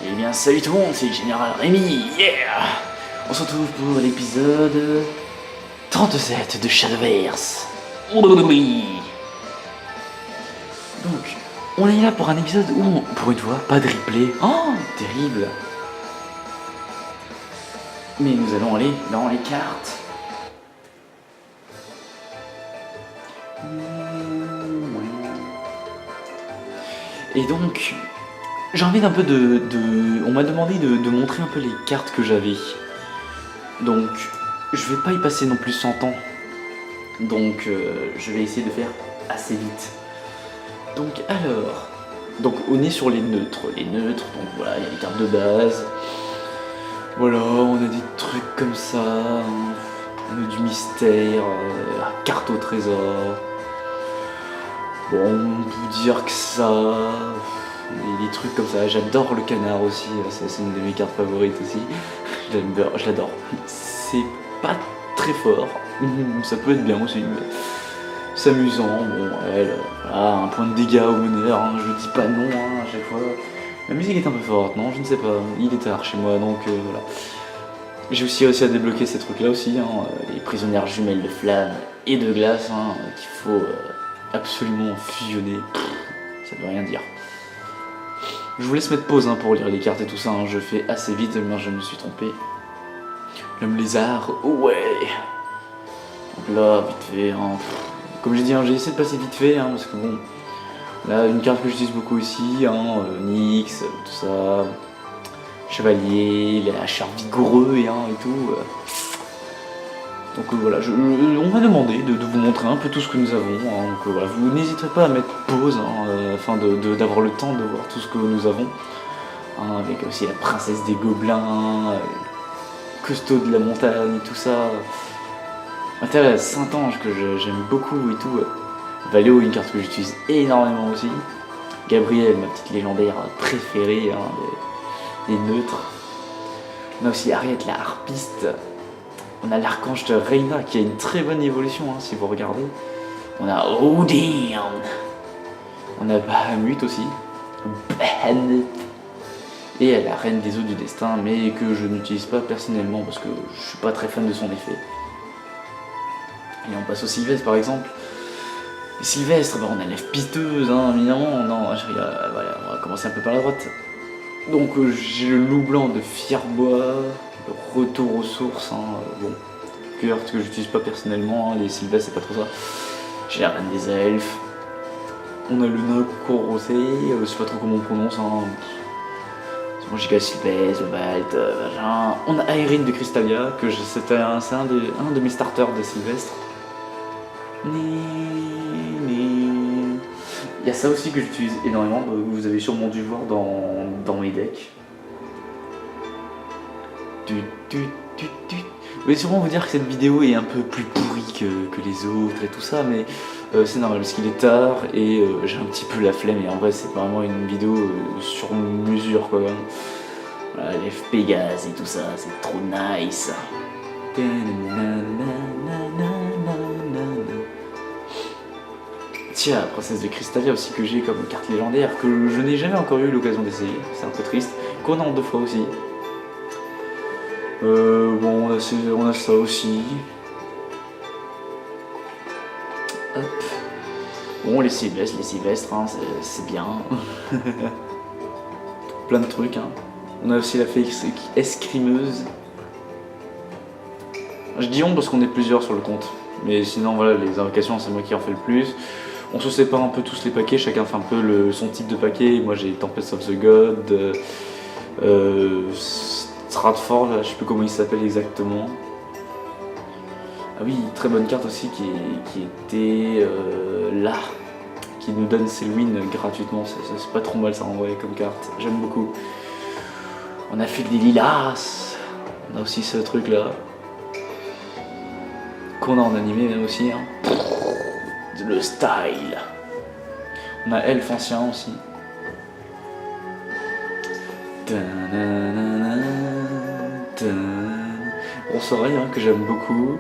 Eh bien salut tout le monde, c'est Général Rémi, yeah. On se retrouve pour l'épisode 37 de Shadowverse. Oui. Donc, on est là pour un épisode où, pour une fois, pas de replay. Oh, terrible. Mais nous allons aller dans les cartes. Et donc, j'ai envie d'un peu on m'a demandé de montrer un peu les cartes que j'avais. Donc, je vais pas y passer non plus 100 ans. Donc, je vais essayer de faire assez vite. Donc, alors... Donc, on est sur les neutres. Les neutres, donc voilà, il y a les cartes de base. Voilà, on a des trucs comme ça. On a du mystère, carte au trésor. Bon, on peut dire que ça... Des trucs comme ça, j'adore le canard aussi, c'est une de mes cartes favorites aussi, je l'adore. C'est pas très fort, ça peut être bien aussi, mais c'est amusant. Bon, elle, voilà, un point de dégâts au meneur, hein, je dis pas non à chaque fois. La musique est un peu forte, non, je ne sais pas, il est tard chez moi, donc voilà. J'ai aussi réussi à débloquer ces trucs là aussi, les prisonnières jumelles de flamme et de glace, qu'il faut absolument fusionner, ça veut rien dire. Je vous laisse mettre pause pour lire les cartes et tout ça, je fais assez vite, mais je me suis trompé. L'homme lézard, ouais. Donc là, vite fait, comme j'ai dit, j'ai essayé de passer vite fait, parce que bon, là, une carte que j'utilise beaucoup ici, Nyx, tout ça, chevalier, les hacheurs vigoureux et tout. Donc voilà, on m'a demandé de vous montrer un peu tout ce que nous avons, donc voilà, vous n'hésiterez pas à mettre pause, afin d'avoir le temps de voir tout ce que nous avons, avec aussi la princesse des gobelins, Custo de la montagne, tout ça, Saint-Ange que j'aime beaucoup et tout, Valio, une carte que j'utilise énormément aussi, Gabriel, ma petite légendaire préférée, des neutres, on a aussi Ariette la harpiste. On a l'archange de Reina qui a une très bonne évolution, si vous regardez. On a Odin. On a Bahamut aussi. Bahamut. Et la reine des eaux du destin, mais que je n'utilise pas personnellement parce que je suis pas très fan de son effet. Et on passe au Sylvestre par exemple. Et Sylvestre, on a l'Ève piteuse, évidemment. Non, voilà, on va commencer un peu par la droite. Donc j'ai le loup blanc de Fierbois. Le retour aux sources, bon, carte que j'utilise pas personnellement, les Sylvestres c'est pas trop ça. J'ai la reine des elfes. On a le nain corrosé, je sais pas trop comment on prononce, c'est bon, Giga Sylvestre, le Balt, machin. On a Aérine de Crystalia, que c'est un de mes starters de Sylvestre. Il y a ça aussi que j'utilise énormément, vous avez sûrement dû voir dans mes decks. Je vais sûrement vous dire que cette vidéo est un peu plus pourrie que les autres et tout ça, mais c'est normal parce qu'il est tard et j'ai un petit peu la flemme et en vrai c'est vraiment une vidéo sur mesure quoi. Voilà, les Pégase et tout ça, c'est trop nice. Tiens, la princesse de Crystalia aussi que j'ai comme carte légendaire que je n'ai jamais encore eu l'occasion d'essayer, c'est un peu triste, qu'on a en 2 fois aussi. Bon, on a ça aussi. Hop. Bon, les Sylvestres, c'est bien. Plein de trucs. On a aussi la fée escrimeuse. Je dis on parce qu'on est plusieurs sur le compte. Mais sinon, voilà, les invocations, c'est moi qui en fais le plus. On se sépare un peu tous les paquets, chacun fait un peu son type de paquet. Moi, j'ai Tempest of the God. Stratford, je sais plus comment il s'appelle exactement. Ah oui, très bonne carte aussi qui était là, qui nous donne Selwyn gratuitement, c'est pas trop mal ça en vrai comme carte, j'aime beaucoup. On a fait des lilas, on a aussi ce truc là, qu'on a en animé même aussi, le style. On a Elfe ancien aussi. Ronce-oreille que j'aime beaucoup.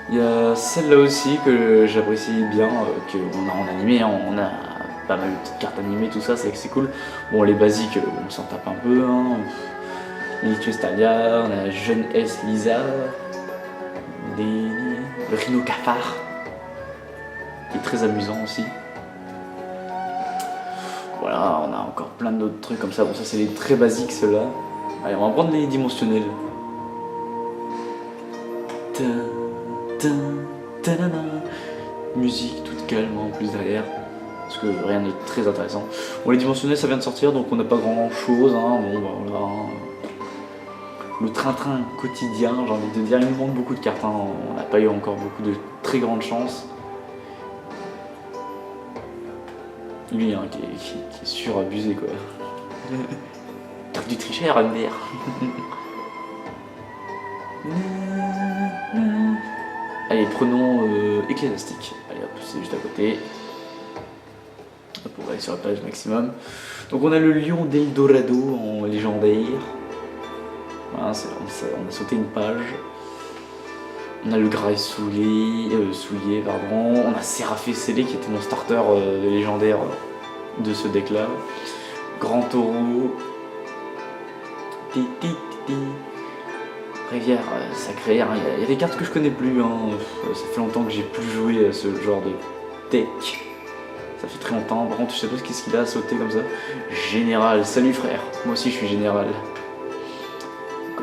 Il y a celle-là aussi que j'apprécie bien, qu'on a en animé, on a pas mal de petites cartes animées, tout ça, c'est cool. Bon, les basiques, on s'en tape un peu. Hein. Minitus Talia, on a Jeune S Lisa, le Rhino Cafard, qui est très amusant aussi. Voilà, on a encore plein d'autres trucs comme ça. Bon, ça, c'est les très basiques, ceux-là. Allez, on va prendre les dimensionnels. Musique toute calme en plus derrière, parce que rien n'est très intéressant. Bon, les dimensionnels ça vient de sortir, donc on n'a pas grand chose. Hein. Bon, bah, voilà. Le train-train quotidien, j'ai envie de dire, il nous manque beaucoup de cartes. Hein. On n'a pas eu encore beaucoup de très grandes chances. Lui, hein, qui est surabusé quoi. Carte du tricheur, MDR. Allez, prenons Ecclésiastique. Allez hop, c'est juste à côté. Hop, on va aller sur la page maximum. Donc on a le lion d'Eldorado en légendaire. Voilà, on a sauté une page. On a le Grail souillé, pardon. On a Séraphé Scellé qui était mon starter légendaire de ce deck là. Grand Taureau. Rivière sacrée, hein. Il y a des cartes que je connais plus, hein. Ça fait longtemps que j'ai plus joué à ce genre de deck. Ça fait très longtemps, par contre je sais pas ce qu'il a à sauter comme ça. Général, salut frère, moi aussi je suis général. Donc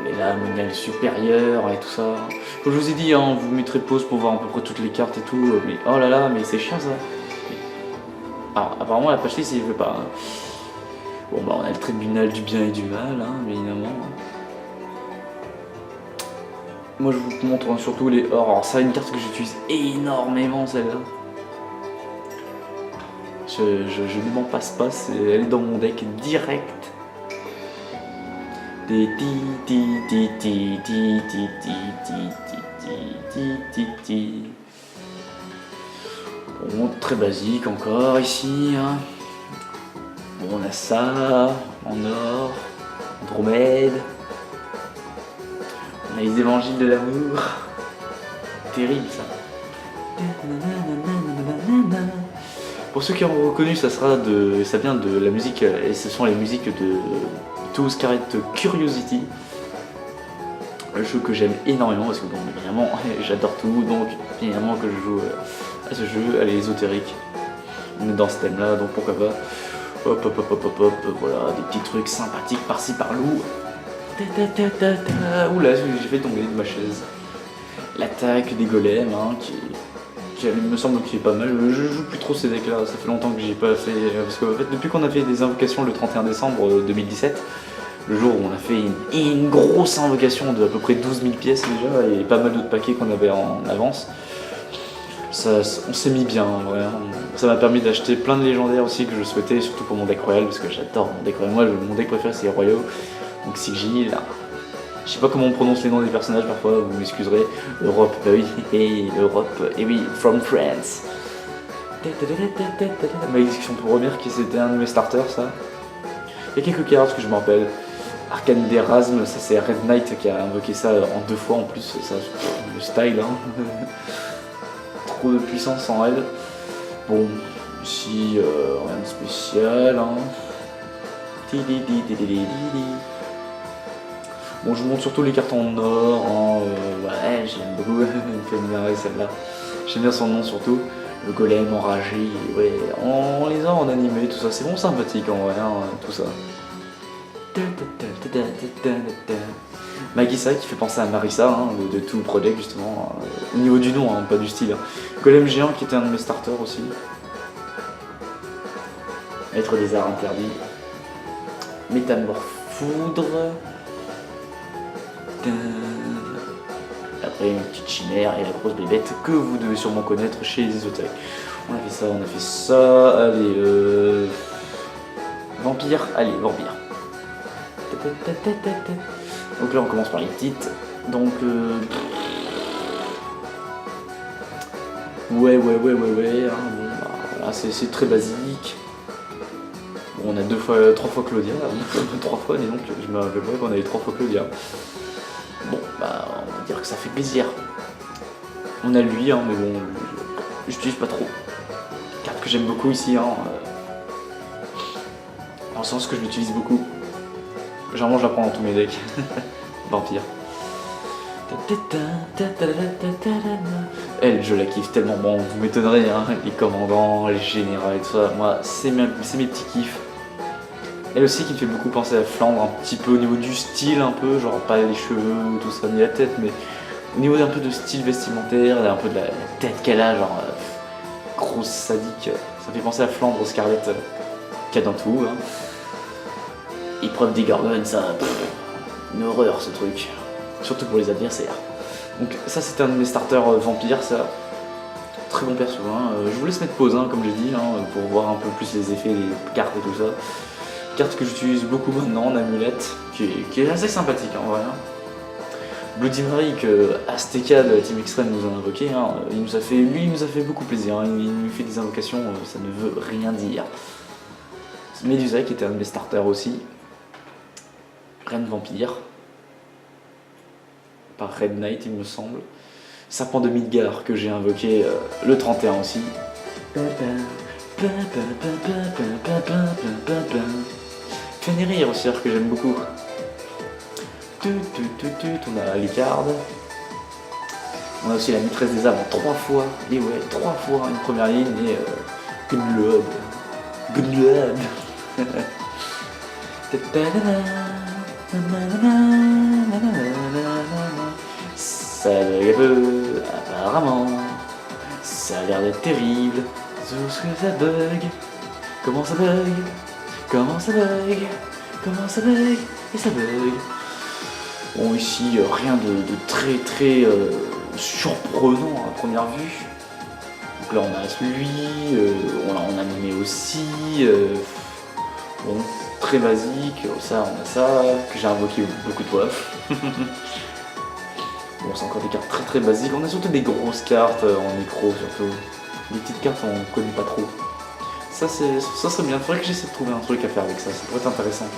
on est là, monial supérieur et tout ça. Comme je vous ai dit, hein, vous mettrez pause pour voir à peu près toutes les cartes et tout, mais oh là là, mais c'est chiant ça. Alors apparemment la page list il veut pas. Hein. Bon bah on a le tribunal du bien et du mal, hein, évidemment. Moi je vous montre surtout les ors. Alors ça, une carte que j'utilise énormément celle-là. Je ne m'en passe pas, elle est dans mon deck direct. Bon, très basique encore ici. Hein. Bon, on a ça en or, Andromède. On a les évangiles de l'amour. Terrible ça. Pour ceux qui ont reconnu, ça vient de la musique, et ce sont les musiques de To Scarlet Curiosity. Un jeu que j'aime énormément parce que bon, évidemment j'adore tout, donc évidemment que je joue à ce jeu, à l'ésotérique. On est dans ce thème là, donc pourquoi pas. Hop hop hop hop hop hop, voilà, des petits trucs sympathiques par-ci par-là. Oula, j'ai fait tomber de ma chaise. L'attaque des golems, hein, qui me semble qu'il est pas mal. Je joue plus trop ces decks là, ça fait longtemps que j'ai pas fait. Parce qu'en fait, depuis qu'on a fait des invocations le 31 décembre 2017, le jour où on a fait une grosse invocation de à peu près 12 000 pièces déjà, et pas mal d'autres paquets qu'on avait en avance, on s'est mis bien, vrai. Ça m'a permis d'acheter plein de légendaires aussi que je souhaitais, surtout pour mon deck royal, parce que j'adore mon deck royal. Moi, mon deck préféré c'est les royaux. Donc Sigil, je sais pas comment on prononce les noms des personnages parfois, vous m'excuserez. Europe, bah oui, et Europe, et oui, from France. Malédiction pour Romir, qui c'était un de mes starters, ça. Il y a quelques cartes que je me rappelle. Arcane d'Erasme, ça c'est Red Knight qui a invoqué ça en 2 fois en plus, ça, le style, hein. Trop de puissance en elle. Bon, ici, rien de spécial, hein. Bon, je vous montre surtout les cartes en or, hein, ouais, j'aime beaucoup, elle celle-là. J'aime bien son nom surtout, le golem enragé, ouais, on les a en animé, tout ça, c'est bon sympathique en vrai, hein, tout ça. Magissa qui fait penser à Marissa, hein, de Toon Project justement, au niveau du nom, hein, pas du style. Hein. Golem géant qui était un de mes starters aussi. Maître des arts interdits. Métamorphoudre. Après une petite chimère et la grosse bébête que vous devez sûrement connaître chez les ésotériques. On a fait ça, allez, vampire, allez, vampire. Donc là on commence par les petites, donc ouais, hein, bon, bah, voilà, c'est très basique. Bon, on a 3 fois Claudia, 3 fois, et donc je me rappelle pas qu'on avait 3 fois Claudia. Bon, bah on va dire que ça fait plaisir. On a lui, hein, mais bon, j'utilise pas trop. Carte que j'aime beaucoup ici, hein, En sens que je l'utilise beaucoup. Généralement je la prends dans tous mes decks. Vampire. Elle, je la kiffe tellement. Bon, vous m'étonnerez, hein, les commandants, les généraux et tout ça. Moi, c'est mes petits kiffs. Elle aussi qui me fait beaucoup penser à Flandre, un petit peu au niveau du style, un peu, genre pas les cheveux, tout ça, ni la tête, mais au niveau d'un peu de style vestimentaire, un peu de la tête qu'elle a, genre grosse sadique. Ça fait penser à Flandre, Scarlett, qu'il y a dans tout. Hein. Épreuve des Gorgones, ça, une horreur ce truc. Surtout pour les adversaires. Donc ça c'était un de mes starters vampires, ça. Très bon perso, hein. Je vous laisse mettre pause, hein, comme j'ai dit, hein, pour voir un peu plus les effets, les cartes et tout ça. Carte que j'utilise beaucoup maintenant en amulette, qui est assez sympathique en vrai. Hein. Bloody Mary que Azteca de la Team Extreme nous a invoqué, hein. Il nous a fait beaucoup plaisir, hein. Il nous fait des invocations, ça ne veut rien dire. Medusa qui était un de mes starters aussi. Reine Vampire. Par Red Knight il me semble. Serpent de Midgard que j'ai invoqué le 31 aussi. Fenrir aussi que j'aime beaucoup. On a Alucard. On a aussi la maîtresse des âmes en 3 fois. Et ouais, 3 fois une première ligne et Gunlod. Gunlod. Ça bug un peu, apparemment. Ça a l'air d'être terrible. Sauf que ça bug. Comment ça bug? Comment ça bug? Comment ça bug? Et ça bug. Bon, ici, rien de très surprenant à première vue. Donc là, on a lui, on a animé aussi. Bon, très basique. Ça, on a ça, que j'ai invoqué beaucoup de fois. Bon, c'est encore des cartes très basiques. On a surtout des grosses cartes en micro, surtout. Des petites cartes, on ne connaît pas trop. Ça serait bien. Faudrait que j'essaie de trouver un truc à faire avec ça. Ça pourrait être intéressant.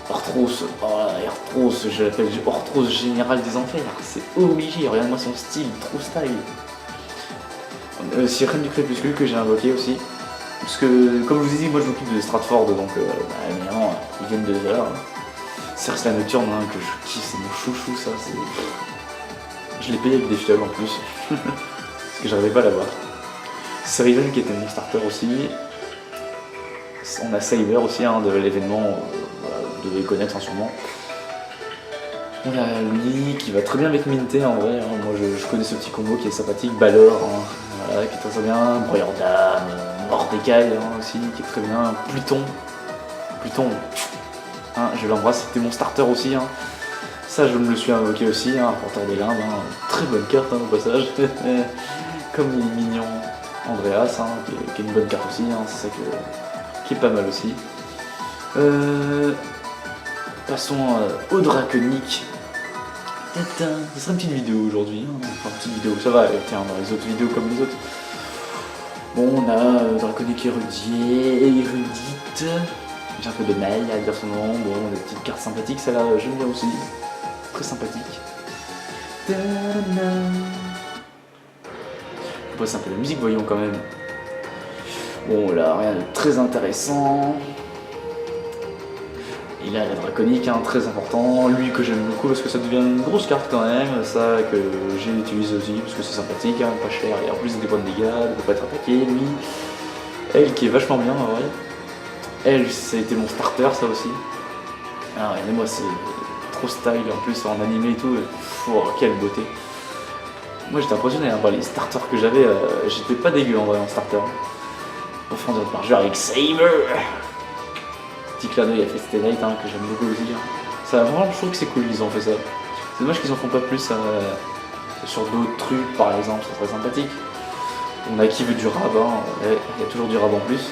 Orthros, je l'appelle Orthros général des enfers. C'est obligé. Regarde-moi son style, trop style. C'est Reine du Crépuscule que j'ai invoqué aussi. Parce que, comme je vous ai dit, moi je m'occupe de Stratford, donc évidemment, ils viennent de là. Cerce la Nocturne, hein, que je kiffe, c'est mon chouchou ça. Je l'ai payé avec des fioles en plus. Parce que j'arrivais pas à l'avoir. Ceriven qui était mon starter aussi. On a Saber aussi, hein, de l'événement, voilà, vous devez connaître hein, sûrement. On a lui qui va très bien avec Minté en vrai, hein. Moi je connais ce petit combo qui est sympathique, Balor, hein, voilà, qui est très bien, Broyeur d'âme, Mordecai hein, aussi, qui est très bien, Pluton, hein, je l'embrasse, c'était mon starter aussi, hein. Ça je me le suis invoqué aussi, hein, Porteur des limbes, hein. Très bonne carte hein, au passage, comme il est mignon Andreas, hein, qui est une bonne carte aussi, hein, c'est ça qui est pas mal aussi. Passons au Draconique. Ce sera une petite vidéo aujourd'hui, hein. Enfin une petite vidéo, ça va, tiens, dans les autres vidéos comme les autres. Bon, on a Draconique érudite. J'ai un peu de mal à dire son nom, bon, des petites cartes sympathiques, celle-là j'aime bien aussi. Très sympathique. On passe un peu de musique, voyons quand même. Bon, là, rien de très intéressant. Et là, la Draconique, hein, très important. Lui que j'aime beaucoup parce que ça devient une grosse carte quand même. Ça que j'ai utilisé aussi parce que c'est sympathique, hein, pas cher. Et en plus, des points de dégâts, il ne peut pas être attaqué. Lui, elle qui est vachement bien, en vrai. Elle, ça a été mon starter, ça aussi. Ah, regardez-moi, c'est trop style en plus en animé et tout. Oh, quelle beauté. Moi, j'étais impressionné hein, par les starters que j'avais. J'étais pas dégueu en vrai en starter. Profondeur de margeur avec Saber. Petit clin d'œil à Feste Night hein, que j'aime beaucoup aussi. Hein. Ça, vraiment, je trouve que c'est cool qu'ils ont fait ça. C'est dommage qu'ils en font pas plus sur d'autres trucs, par exemple, c'est très sympathique. On a qui veut du rabbin, il y a toujours du rabbin en plus.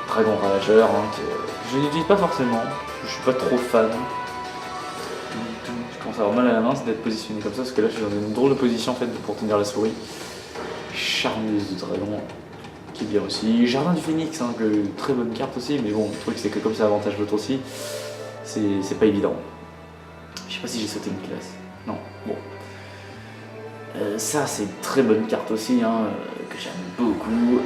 Dragon Ravageur, hein, que je n'utilise pas forcément, je suis pas trop fan. Je commence à avoir mal à la main, c'est d'être positionné comme ça, parce que là je suis dans une drôle de position en fait pour tenir la souris. Charmeuse du dragon. Qui est bien aussi. Jardin du Phénix, hein, très bonne carte aussi, mais bon, le truc c'est que comme c'est avantage l'autre aussi, c'est pas évident. Je sais pas si j'ai sauté une classe. Non, bon. Ça c'est une très bonne carte aussi, hein, que j'aime beaucoup.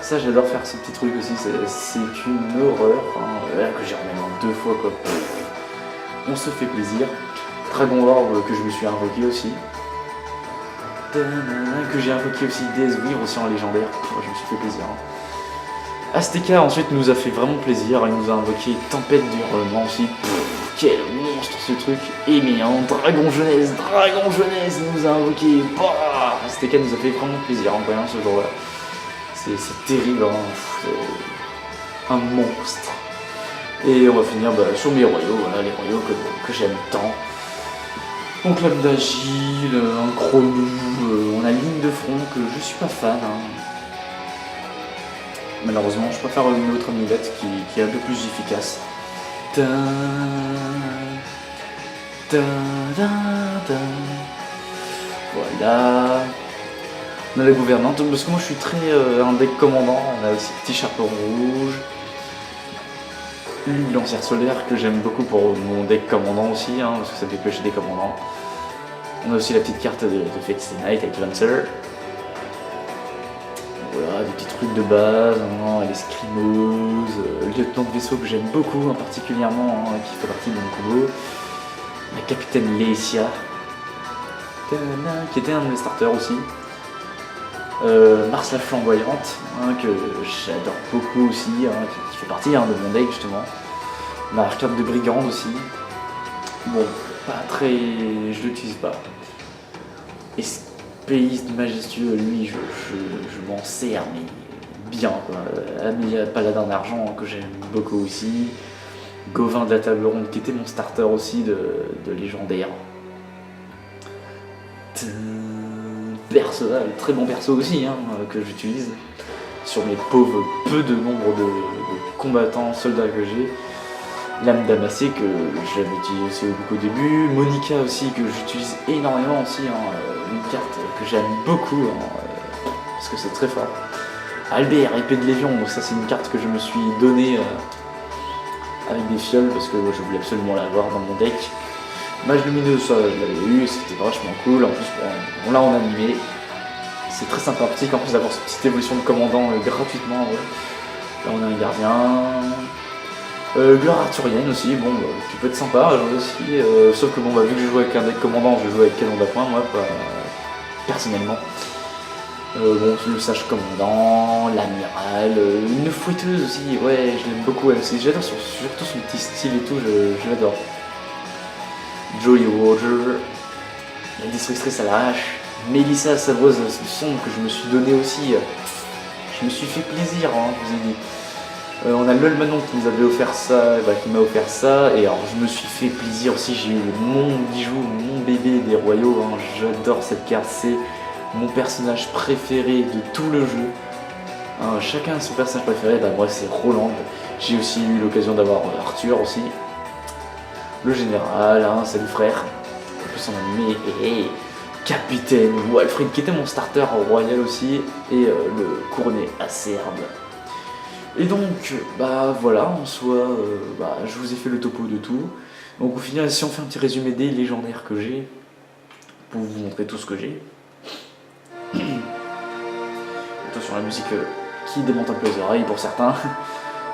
Ça, j'adore faire ce petit truc aussi, c'est une horreur, hein, que j'ai remis en 2 fois quoi. On se fait plaisir. Dragon Orb que je me suis invoqué aussi. Que j'ai invoqué aussi Deathweave aussi en légendaire. Je me suis fait plaisir. Hein. Azteca ensuite nous a fait vraiment plaisir, il nous a invoqué Tempête d'Hurlement aussi. Quel monstre ce truc éminent. Dragon Jeunesse nous a invoqué. Bah, Azteca nous a fait vraiment plaisir en voyant ce jour-là. C'est terrible, hein. Un monstre. Et on va finir sur mes royaux, voilà, les royaux que j'aime tant. Donc l'âme d'agile, un chrono, on a ligne de front que je suis pas fan. Hein. Malheureusement, je préfère une autre amulette qui est un peu plus efficace. Voilà. On a la gouvernante, parce que moi je suis très un deck commandant. On a aussi petit chapeau rouge. Une lancière solaire que j'aime beaucoup pour mon deck commandant aussi, hein, parce que ça fait piocher des commandants. On a aussi la petite carte de Fate Stay Night avec Lancer. Voilà, des petits trucs de base, hein, l'escrimeuse, le lieutenant de vaisseau que j'aime beaucoup, hein, particulièrement, hein, qui fait partie de mon combo. La capitaine Leecia, qui était un de mes starters aussi. Mars la flamboyante, hein, que j'adore beaucoup aussi, hein, qui fait partie de mon deck justement. On a la carte de brigande aussi. Bon, pas très. Je l'utilise pas. Espéiste majestueux, lui, je m'en sers, mais bien quoi. Amélia Paladin d'argent, hein, que j'aime beaucoup aussi. Gauvin de la table ronde, qui était mon starter aussi de légendaire. Perso, très bon perso aussi, hein, que j'utilise sur mes pauvres peu de nombre de combattants, soldats que j'ai. L'âme d'Amassé que j'avais utilisé aussi beaucoup au début. Monica aussi que j'utilise énormément aussi, hein, une carte que j'aime beaucoup, hein, parce que c'est très fort. Albert, épée de Légion, donc ça c'est une carte que je me suis donnée avec des fioles parce que je voulais absolument l'avoir dans mon deck. Mage lumineux, ça je l'avais eu, c'était vachement cool. En plus, on l'a en animé. C'est très sympathique en plus d'avoir cette petite évolution de commandant gratuitement. Ouais. Là, on a un gardien. Gloire arthurienne aussi, bon, qui peut être sympa à jouer aussi. Sauf que, bon, vu que je joue avec un deck commandant, je joue avec canon d'appoint, moi, personnellement. Bon, le sage commandant, l'amiral, une fouetteuse aussi, ouais, je l'aime beaucoup elle aussi. J'adore surtout son petit style et tout, je l'adore. Jolly Roger, la destructrice à la hache, Mélissa Sabreuse du son que je me suis donné aussi. Je me suis fait plaisir, hein, je vous ai dit. On a LOL Manon qui nous avait offert ça, qui m'a offert ça, et alors je me suis fait plaisir aussi, j'ai eu mon bijou, mon bébé des royaux, hein, j'adore cette carte, c'est mon personnage préféré de tout le jeu. Hein, chacun a son personnage préféré, moi c'est Roland, j'ai aussi eu l'occasion d'avoir Arthur aussi. Le général, hein, c'est le frère, en plus en animé, et Capitaine Walfrid qui était mon starter royal aussi, et le couronné acerbe. Et donc, voilà, en soi, je vous ai fait le topo de tout. Donc au final, si on fait un petit résumé des légendaires que j'ai, pour vous montrer tout ce que j'ai. Attention à la musique qui démonte un peu les oreilles pour certains.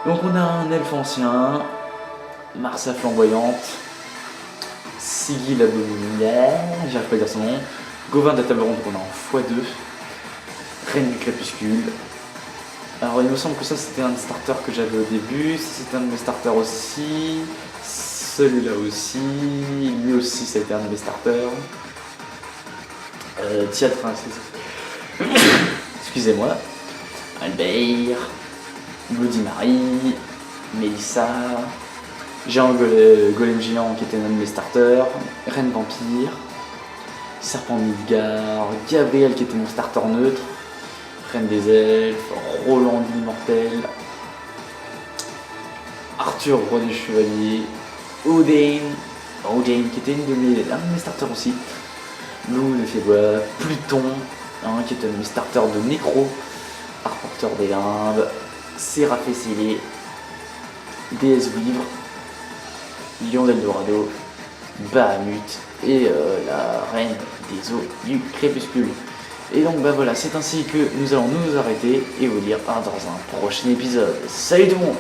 Donc on a un elfe ancien, Marsa flamboyante, Sigil abominaire, j'arrive pas à dire son nom, Gauvin de la table ronde qu'on a en x2, Reine du crépuscule. Alors il me semble que ça c'était un des starters que j'avais au début, ça c'était un de mes starters aussi, celui-là aussi, lui aussi ça a été un de mes starters. Tiatra, excusez-moi, Albert, Bloody Mary, Mélissa, Géant Golem Géant qui était un de mes starters, Reine Vampire, Serpent de Midgard, Gabriel qui était mon starter neutre, Reine des Elfes, Roland l'Immortel, Arthur, Roi des Chevaliers, Odin qui était un de mes starters aussi, Lou le Fébois, Pluton, qui était un de mes starters de Nécro, Arporteur des Limbes, Séraphé Scellé, Déesse Vivre, Lion d'Eldorado, Bahamut et la Reine des Eaux du Crépuscule. Et donc bah voilà, c'est ainsi que nous allons nous arrêter et vous dire à dans un prochain épisode. Salut tout le monde!